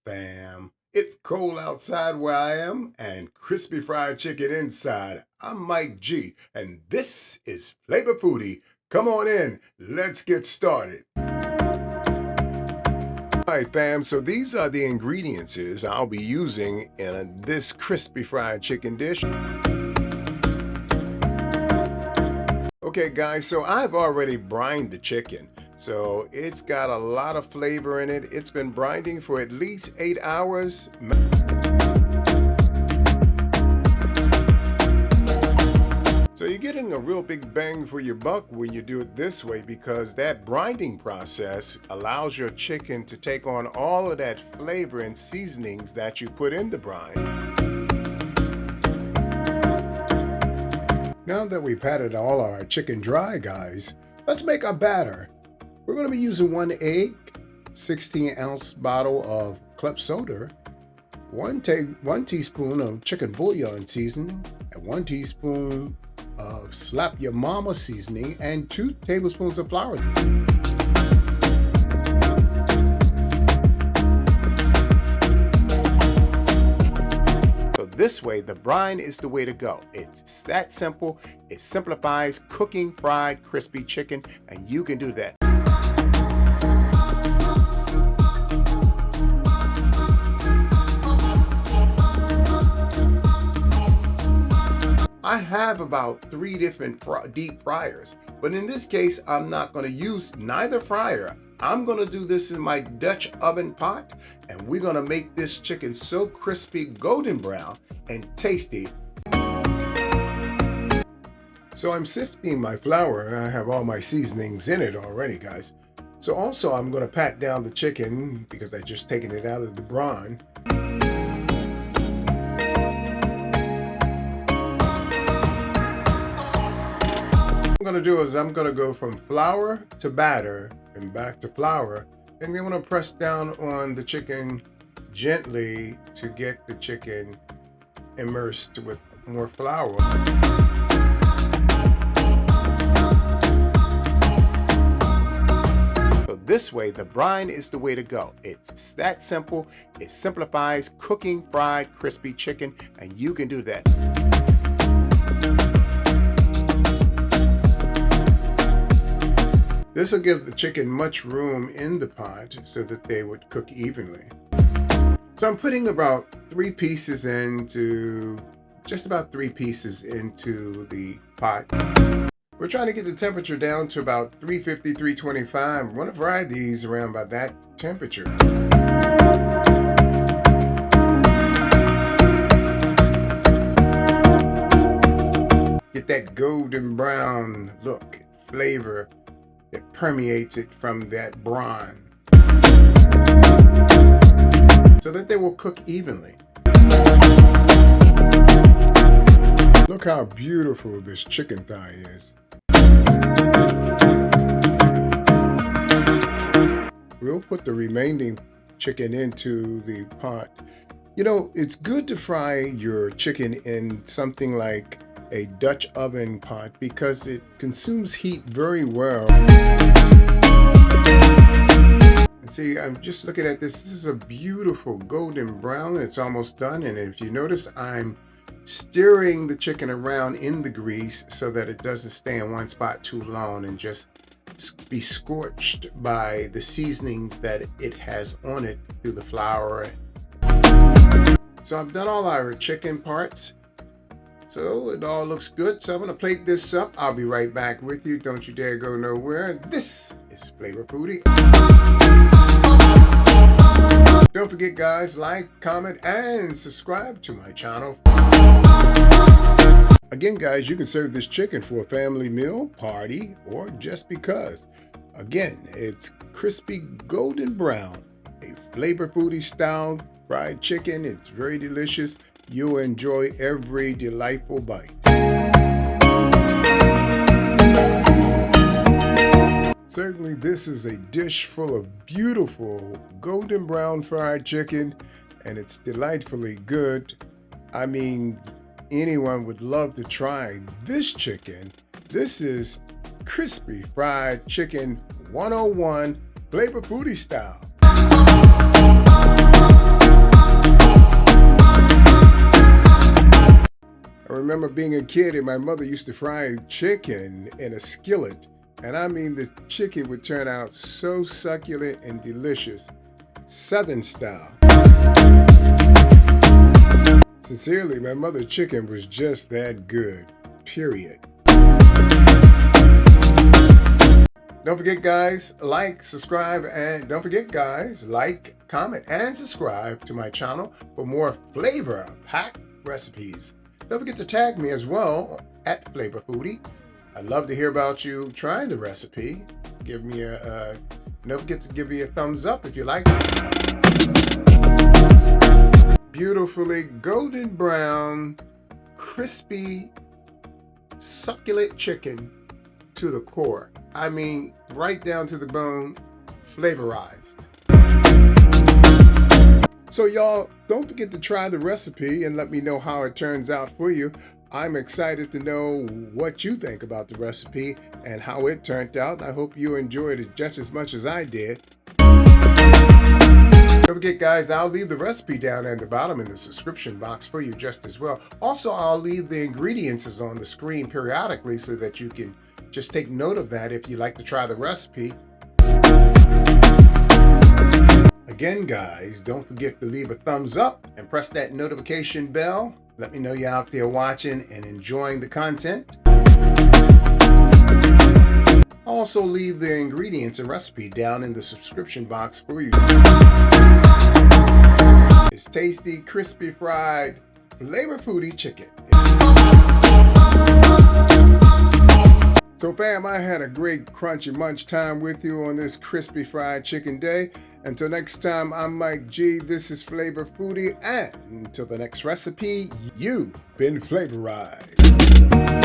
fam. It's cold outside where I am and crispy fried chicken inside. I'm Mike G, and this is Flavor Foodie. Come on in, let's get started. All right, fam, so these are the ingredients I'll be using in this crispy fried chicken dish. Okay, guys, so I've already brined the chicken. So it's got a lot of flavor in it. It's been brining for at least 8 hours. So you're getting a real big bang for your buck when you do it this way, because that brining process allows your chicken to take on all of that flavor and seasonings that you put in the brine. Now that we've patted all our chicken dry, guys, let's make our batter. We're going to be using 1 egg, 16-ounce bottle of club soda, 1 teaspoon of chicken bouillon seasoning, and 1 teaspoon of slap your mama seasoning, and 2 tablespoons of flour. So this way, the brine is the way to go. It's that simple. It simplifies cooking fried crispy chicken, and you can do that. I have about 3 different deep fryers, but in this case, I'm not going to use neither fryer. I'm going to do this in my Dutch oven pot, and we're going to make this chicken so crispy, golden brown, and tasty. So I'm sifting my flour. I have all my seasonings in it already, guys. So also I'm going to pat down the chicken because I just taken it out of the brine. What I'm going to do is I'm going to go from flour to batter and back to flour, and then I'm going to press down on the chicken gently to get the chicken immersed with more flour. So this way, the brine is the way to go. It's that simple. It simplifies cooking fried crispy chicken, and you can do that. This will give the chicken much room in the pot so that they would cook evenly. So I'm putting about 3 pieces into, just about 3 pieces into the pot. We're trying to get the temperature down to about 350, 325. We want to fry these around by that temperature. Get that golden brown look, flavor that permeates it from that brine, so that they will cook evenly. Look how beautiful this chicken thigh is. We'll put the remaining chicken into the pot. You know, it's good to fry your chicken in something like a Dutch oven pot because it consumes heat very well. And see, I'm just looking at this. This is a beautiful golden brown. It's almost done. And if you notice, I'm stirring the chicken around in the grease so that it doesn't stay in one spot too long and just be scorched by the seasonings that it has on it through the flour. So I've done all our chicken parts. So it all looks good. So I'm going to plate this up. I'll be right back with you. Don't you dare go nowhere. This is Flavor Foodie. Don't forget, guys, like, comment, and subscribe to my channel. Again, guys, you can serve this chicken for a family meal, party, or just because. Again, it's crispy golden brown, a Flavor Foodie style fried chicken. It's very delicious. You'll enjoy every delightful bite. Certainly, this is a dish full of beautiful golden brown fried chicken, and it's delightfully good. I mean, anyone would love to try this chicken. This is crispy fried chicken 101, Flavor Foodie style. remember being a kid and my mother used to fry chicken in a skillet. And I mean, the chicken would turn out so succulent and delicious. Southern style. Sincerely, my mother's chicken was just that good. Period. Don't forget, guys, like, subscribe, and don't forget, guys, like, comment, and subscribe to my channel for more flavor-packed recipes. Don't forget to tag me as well at flavorfoodie. I'd love to hear about you trying the recipe. Give me don't forget to give me a thumbs up if you like it. Beautifully golden brown, crispy, succulent chicken to the core. I mean, right down to the bone, flavorized. So y'all, don't forget to try the recipe and let me know how it turns out for you. I'm excited to know what you think about the recipe and how it turned out. I hope you enjoyed it just as much as I did. Don't forget, guys, I'll leave the recipe down at the bottom in the subscription box for you just as well. Also, I'll leave the ingredients on the screen periodically so that you can just take note of that if you'd like to try the recipe. Again, guys, don't forget to leave a thumbs up and press that notification bell. Let me know you're out there watching and enjoying the content. Also, leave the ingredients and recipe down in the subscription box for you. It's tasty, crispy fried, flavor foodie chicken. So fam, I had a great crunchy munch time with you on this crispy fried chicken day. Until next time, I'm Mike G. This is Flavor Foodie, and until the next recipe, you've been flavorized.